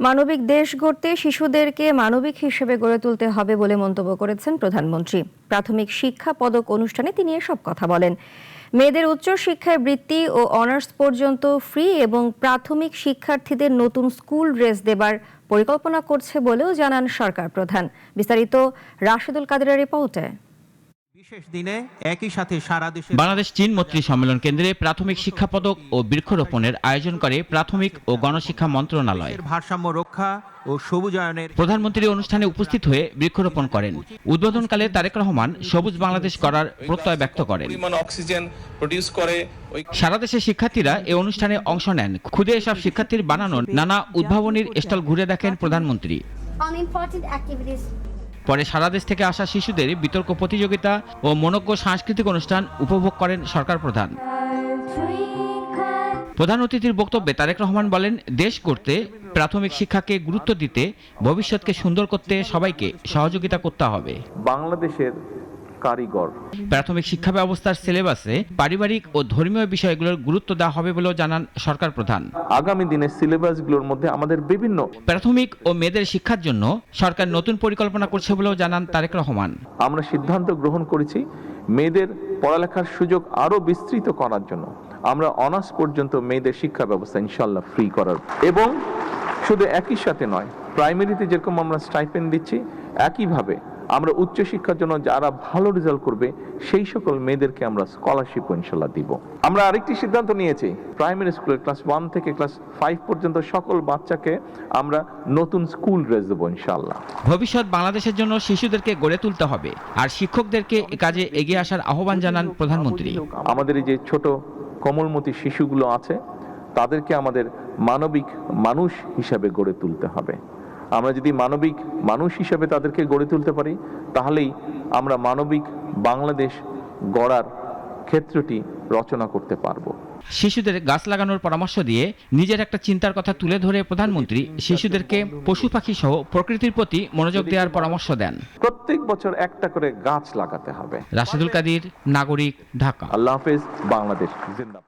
মানবিক দেশ গড়তে শিশুদেরকে মানবিক হিসেবে গড়ে তুলতে হবে বলে মন্তব্য করেছেন প্রধানমন্ত্রী। প্রাথমিক শিক্ষা পদক অনুষ্ঠানে তিনি এসব কথা বলেন। মেয়েদের উচ্চ শিক্ষায় বৃত্তি ও অনার্স পর্যন্ত ফ্রি এবং প্রাথমিক শিক্ষার্থীদের নতুন স্কুল ড্রেস দেবার পরিকল্পনা করছে বলেও জানান সরকার প্রধান। বিস্তারিত রাশেদুল কাদেরের রিপোর্টে। বিশেষ দিনে একই সাথে সারা দেশে বাংলাদেশ চীন মৈত্রী সম্মেলন কেন্দ্রে প্রাথমিক শিক্ষা পদক ও বৃক্ষরোপণের আয়োজন করে প্রাথমিক ও গণশিক্ষা মন্ত্রণালয়। ভারসাম্য রক্ষা ও সবুজায়নের প্রধানমন্ত্রী অনুষ্ঠানে উপস্থিত হয়ে বৃক্ষরোপণ করেন। উদ্বোধনকালে তারেক রহমান সবুজ বাংলাদেশ করার প্রত্যয় ব্যক্ত করেন। অক্সিজেন প্রডিউস করে। সারা দেশের শিক্ষার্থীরা এ অনুষ্ঠানে অংশ নেন। খুদে এসব শিক্ষার্থীর বানানো নানা উদ্ভাবনীর স্টল ঘুরে দেখেন প্রধানমন্ত্রী। পরে সারা দেশ থেকে আসা শিশুদের বিতর্ক প্রতিযোগিতা ও মনোজ্ঞ সাংস্কৃতিক অনুষ্ঠান উপভোগ করেন সরকার প্রধান। প্রধান অতিথির বক্তব্যে তারেক রহমান বলেন, দেশ গড়তে প্রাথমিক শিক্ষাকে গুরুত্ব দিতে, ভবিষ্যৎকে সুন্দর করতে সবাইকে সহযোগিতা করতে হবে। বাংলাদেশের কারিগর প্রাথমিক শিক্ষা ব্যবস্থার সিলেবাসে পারিবারিক ও ধর্মীয় বিষয়গুলোর গুরুত্ব দেওয়া হবে বলেও জানান সরকার প্রধান। আগামী দিনের সিলেবাসগুলোর মধ্যে আমাদের বিভিন্ন প্রাথমিক ও মেয়েদের শিক্ষার জন্য সরকার নতুন পরিকল্পনা করছে বলেও জানান তারেক রহমান। আমরা সিদ্ধান্ত গ্রহণ করেছি মেয়েদের পড়ালেখার সুযোগ আরো বিস্তৃত করার জন্য আমরা অনার্স পর্যন্ত মেয়েদের শিক্ষা ব্যবস্থা ইনশাআল্লাহ ফ্রি করার, এবং শুধু একই সাথে নয়, প্রাইমারিতে যেরকম আমরা স্টাইপেন্ড দিচ্ছি একইভাবে আমরা উচ্চশিক্ষার জন্য যারা ভালো রেজাল্ট করবে সেই সকল মেয়েদেরকে আমরা স্কলারশিপ ইনশাআল্লাহ দিব। আমরা আরেকটি সিদ্ধান্ত নিয়েছি, প্রাইমারি স্কুলের ক্লাস 1 থেকে ক্লাস 5 পর্যন্ত সকল বাচ্চাকে আমরা নতুন স্কুল ড্রেস দেবো ইনশাআল্লাহ। ভবিষ্যৎ বাংলাদেশের জন্য শিশুদেরকে গড়ে তুলতে হবে, আর শিক্ষকদেরকে এ কাজে এগিয়ে আসার আহ্বান জানান প্রধানমন্ত্রী। আমাদের এই যে ছোট কোমলমতি শিশুগুলো আছে তাদেরকে আমাদের মানবিক মানুষ হিসাবে গড়ে তুলতে হবে। আমরা যদি মানবিক মানুষ হিসেবে তাদেরকে গড়ে তুলতে পারি তাহলেই আমরা মানবিক বাংলাদেশ গড়ার ক্ষেত্রটি রচনা করতে পারবো। শিশুদের গাছ লাগানোর পরামর্শ দিয়ে নিজের একটা চিন্তার কথা তুলে ধরে প্রধানমন্ত্রী শিশুদেরকে পশু পাখি সহ প্রকৃতির প্রতি মনোযোগ দেওয়ার পরামর্শ দেন। প্রত্যেক বছর একটা করে গাছ লাগাতে হবে। রাশেদুল কাদির, নাগরিক, ঢাকা। আল্লাহ হাফেজ। বাংলাদেশ জিন্দাবাদ।